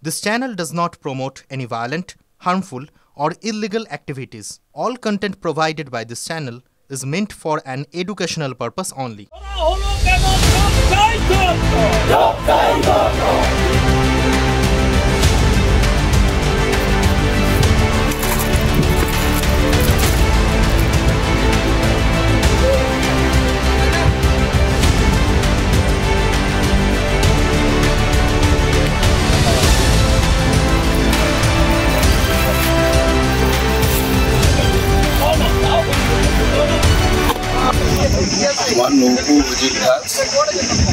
This channel does not promote any violent, harmful, or illegal activities. All content provided by this channel is meant for an educational purpose only. আমার নৌকো অজিত দাস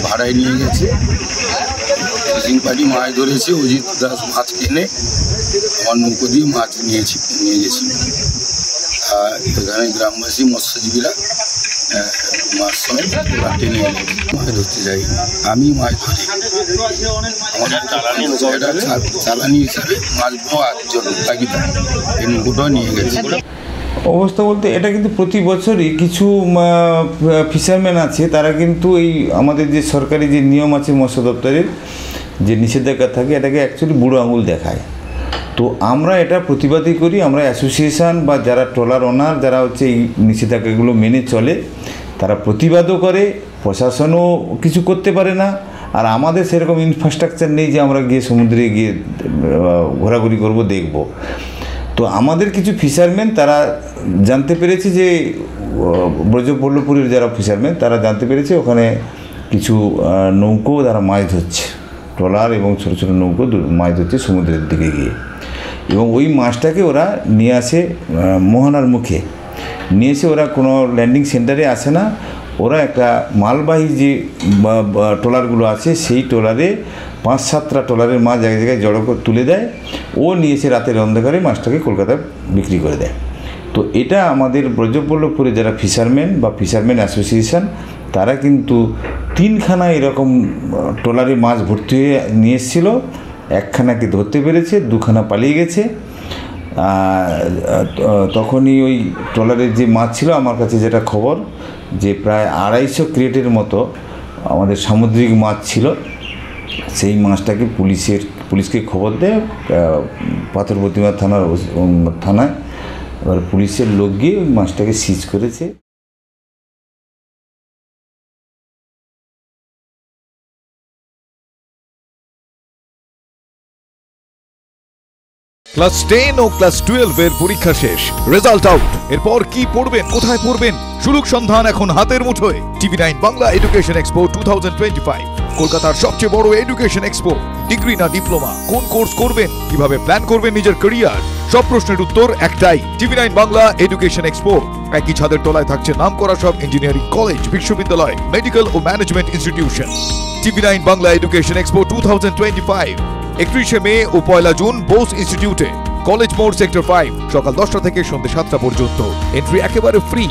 ভাড়ায় নিয়ে গেছে, fishing party মাছ ধরেছে। অজিত দাস মাছ কিনে আমার নৌকো দিয়ে মাছ নিয়ে গেছিল। আর এখানে গ্রামবাসী মৎস্যজীবীরা মাছ সঙ্গে টেনে এনে মাছ ধরতে যাই। আমি মাছ ধরি, আমাদের চালানি হিসাবে মাছ ধোয়ার জন্য তাগিদা এই নৌকোটা নিয়ে গেছে। অবস্থা বলতে এটা কিন্তু প্রতি বছরই কিছু ফিশারম্যান আছে, তারা কিন্তু এই আমাদের যে সরকারি যে নিয়ম আছে মৎস্য দপ্তরের যে নিষেধাজ্ঞা থাকে, এটাকে অ্যাকচুয়ালি বুড়ো আঙুল দেখায়। তো আমরা এটা প্রতিবাদই করি। আমরা অ্যাসোসিয়েশন বা যারা ট্রলার ওনার যারা হচ্ছে এই নিষেধাজ্ঞাগুলো মেনে চলে, তারা প্রতিবাদও করে, প্রশাসনও কিছু করতে পারে না। আর আমাদের সেরকম ইনফ্রাস্ট্রাকচার নেই যে আমরা গিয়ে সমুদ্রে গিয়ে ঘোরাঘুরি করব, দেখব। তো আমাদের কিছু ফিশারম্যান তারা জানতে পেরেছে যে ব্রজবল্লভপুরের যারা ফিশারম্যান তারা জানতে পেরেছে ওখানে কিছু নৌকো তারা মাছ ধরছে, ট্রলার এবং ছোটো ছোটো নৌকো মাছ ধরছে সমুদ্রের দিকে গিয়ে। এবং ওই মাছটাকে ওরা নিয়ে আসে মোহনার মুখে, নিয়ে এসে ওরা কোনো ল্যান্ডিং সেন্টারে আসে না, ওরা একটা মালবাহী যে ট্রলারগুলো আছে সেই ট্রলারে ৫-৭টা ট্রলারের মাছ এক জায়গায় জড়ো করে তুলে দেয়। ও নিয়ে এসে রাতের অন্ধকারে মাছটাকে কলকাতায় বিক্রি করে দেয়। তো এটা আমাদের ব্রজবল্লভপুরে যারা ফিশারম্যান বা ফিশারম্যান অ্যাসোসিয়েশন তারা কিন্তু 3খানা এরকম ট্রলারে মাছ ভর্তি হয়ে নিয়ে এসেছিলো। একখানাকে ধরতে পেরেছে, 2খানা পালিয়ে গেছে। তখনই ওই ট্রলারের যে মাছ ছিল, আমার কাছে যেটা খবর যে প্রায় 250 ক্রেটের মতো আমাদের সামুদ্রিক মাছ ছিল। সেই মাছটাকে পুলিশকে খবর দেয় পাথর প্রতিমা থানায়। এবার পুলিশের লোক গিয়ে ওই মাছটাকে সিজ করেছে। ক্লাস 10 ও ক্লাস 12 এর পরীক্ষা শেষ, রেজাল্ট আউট। এরপর কি পড়বেন, কোথায় পড়বেন, সুলুক সন্ধান এখন হাতের মুঠোয়। TV9 বাংলা এডুকেশন এক্সপো 2025, কলকাতার সবচেয়ে বড় এডুকেশন এক্সপো। ডিগ্রি না ডিপ্লোমা, কোন কোর্স করবেন, কিভাবে প্ল্যান করবেন নিজের ক্যারিয়ার, সব প্রশ্নের উত্তর একটাই। TV9 Bangla education expo. একই ছাদের তলায় থাকছে নামকরা সব ইঞ্জিনিয়ারিং কলেজ, বিশ্ববিদ্যালয়, মেডিকেল ও management institution. TV9 Bangla education expo 2025, 31 May ও 1 জুন বোস ইনস্টিটিউটে, কলেজ মোড়, সেক্টর 5, সকাল 10টা থেকে সন্ধ্যে 7টা পর্যন্ত। এন্ট্রি একেবারে ফ্রি।